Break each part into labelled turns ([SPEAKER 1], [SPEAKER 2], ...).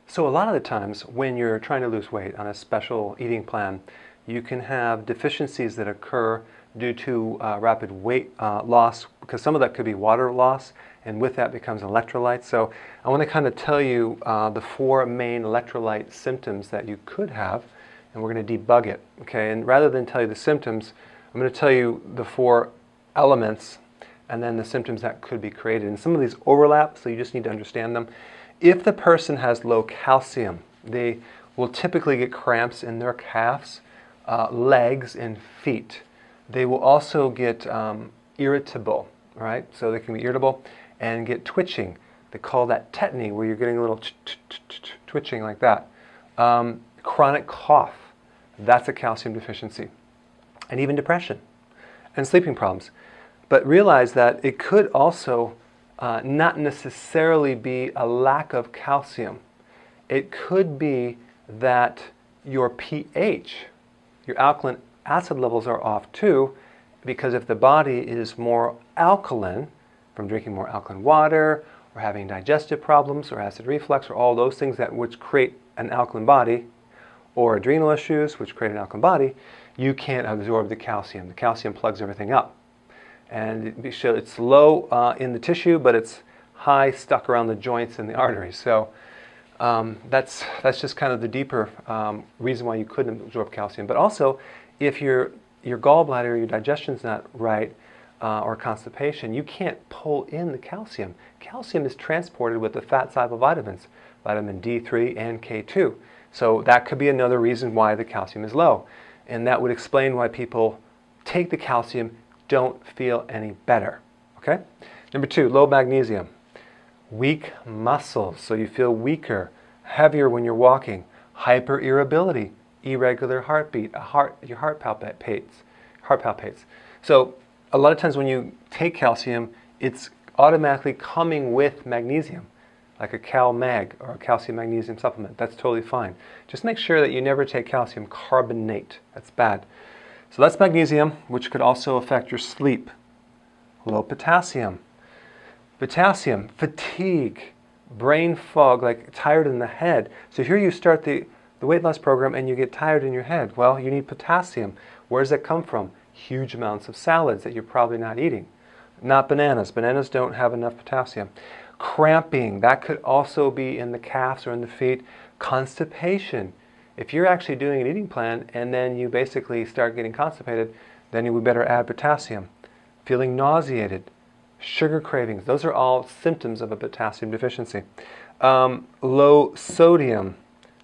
[SPEAKER 1] So a lot of the times when you're trying to lose weight on a special eating plan, you can have deficiencies that occur due to rapid weight loss, because some of that could be water loss, and with that becomes electrolytes. So I want to kind of tell you the 4 main electrolyte symptoms that you could have, and we're going to debug it. Okay, and rather than tell you the symptoms, I'm going to tell you the 4 elements and then the symptoms that could be created. And some of these overlap, so you just need to understand them. If the person has low calcium, they will typically get cramps in their calves, legs, and feet. They will also get irritable, right? So they can be irritable and get twitching. They call that tetany, where you're getting a little twitching like that. Chronic cough, that's a calcium deficiency. And even depression and sleeping problems. But realize that it could also not necessarily be a lack of calcium. It could be that your pH, your alkaline acid levels are off too, because if the body is more alkaline from drinking more alkaline water or having digestive problems or acid reflux or all those things that which create an alkaline body, or adrenal issues which create an alkaline body, you can't absorb the calcium. The calcium plugs everything up. And it's low in the tissue, but it's high stuck around the joints and the arteries. So that's just kind of the deeper reason why you couldn't absorb calcium. But also, if your gallbladder or your digestion's not right, or constipation, you can't pull in the calcium. Calcium is transported with the fat-soluble vitamins, vitamin D3 and K2. So that could be another reason why the calcium is low. And that would explain why people take the calcium, don't feel any better. Okay? Number 2, low magnesium. Weak muscles, so you feel weaker, heavier when you're walking. Hyperirritability, irregular heartbeat, your heart palpitates. So a lot of times when you take calcium, it's automatically coming with magnesium, like a Cal Mag or a calcium magnesium supplement. That's totally fine. Just make sure that you never take calcium carbonate. That's bad. So that's magnesium, which could also affect your sleep. Low potassium. Potassium, fatigue, brain fog, like tired in the head. So here you start the weight loss program and you get tired in your head. Well, you need potassium. Where does that come from? Huge amounts of salads that you're probably not eating. Not bananas. Bananas don't have enough potassium. Cramping, that could also be in the calves or in the feet. Constipation. If you're actually doing an eating plan and then you basically start getting constipated, then you would better add potassium. Feeling nauseated, sugar cravings, those are all symptoms of a potassium deficiency. Low sodium.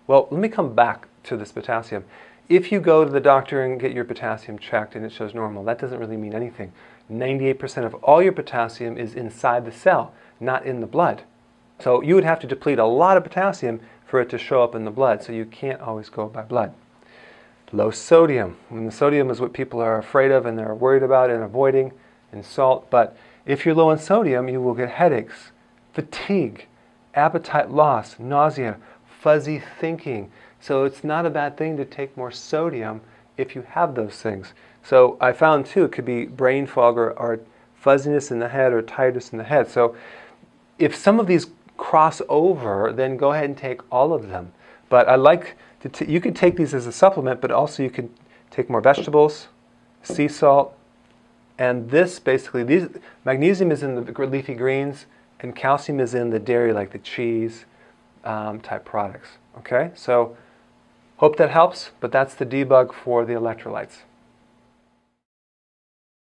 [SPEAKER 1] Well, let me come back to this potassium. If you go to the doctor and get your potassium checked and it shows normal, that doesn't really mean anything. 98% of all your potassium is inside the cell, not in the blood. So you would have to deplete a lot of potassium for it to show up in the blood, so you can't always go by blood. Low sodium. And the sodium is what people are afraid of and they're worried about and avoiding, and salt. But if you're low in sodium, you will get headaches, fatigue, appetite loss, nausea, fuzzy thinking. So it's not a bad thing to take more sodium if you have those things. So I found too, it could be brain fog or fuzziness in the head or tiredness in the head. So if some of these cross over, then go ahead and take all of them. But I like to, you could take these as a supplement, but also you can take more vegetables, sea salt, and this basically, these magnesium is in the leafy greens and calcium is in the dairy, like the cheese type products. Okay, so hope that helps, but that's the debug for the electrolytes.